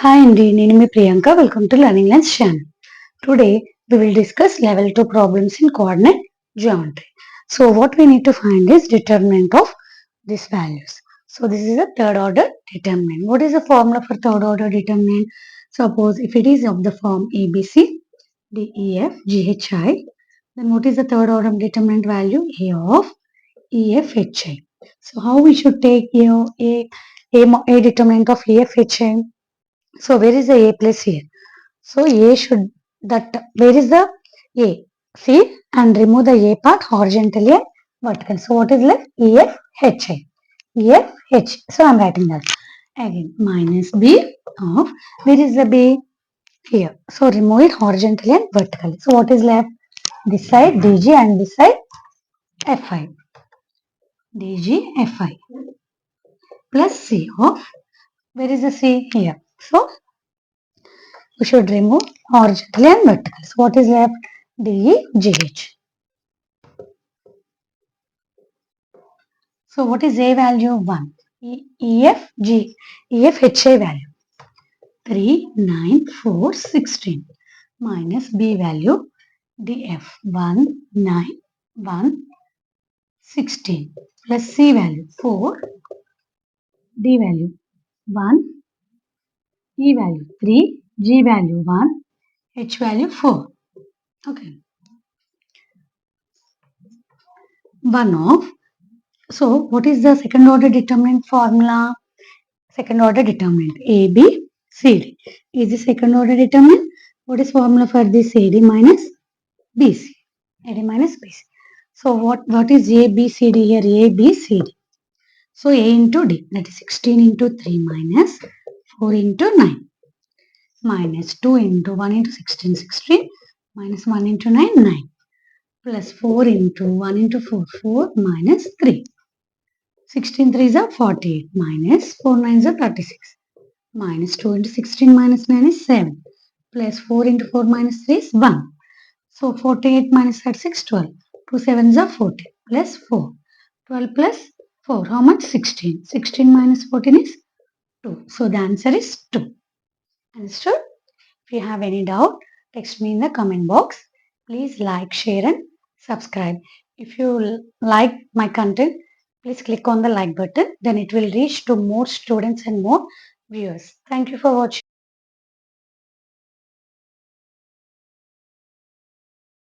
Hi అండి నేను మీ Priyanka welcome to learning lens channel. Today we will discuss level 2 problems in coordinate geometry. So what we need to find is determinant of these values. So this is a third order determinant. What is the formula for third order determinant? Suppose if it is of the form ABC, DEF, GHI, then what is the third order determinant value? A of EFHI. So how we should take a determinant of EFHI? So where is the A place here? So A should that where is the A? See and remove the A part horizontally and vertical. So what is left? EFHI. EFH. So I'm writing that again minus B of where is the B? Here. So remove it horizontally and vertically. So what is left? This side DG and this side FI. DG FI plus C of where is the C? Here. So we should remove horizontal and vertical. So what is left? DEGH. So what is A value? 1. EFHA value 3, 9, 4, 16 minus B value DF 1, 9, 1, 16 plus C value 4, D value 1, E value 3, G value 1, H value 4. Okay. 1 of. So what is the second order determinant formula? Second order determinant A, B, C, D. Is the second order determinant? What is formula for this AD minus BC? AD minus BC. So what is A, B, C, D here? A, B, C, D. So A into D, that is 16 into 3 minus 4 into 9 minus 2 into 1 into 16, 16 minus 1 into 9, 9 plus 4 into 1 into 4, 4 minus 3. 16 3s are 48 minus 4 9s are 36 minus 2 into 16 minus 9 is 7 plus 4 into 4 minus 3 is 1. So 48 minus 36 12. 2 7s are 40 plus 4. 12 plus 4. How much? 16. 16 minus 14 is 2. So the answer is 2. Understood? If you have any doubt, text me in the comment box. Please like, share and subscribe. If you like my content, please click on the like button. Then it will reach to more students and more viewers. Thank you for watching.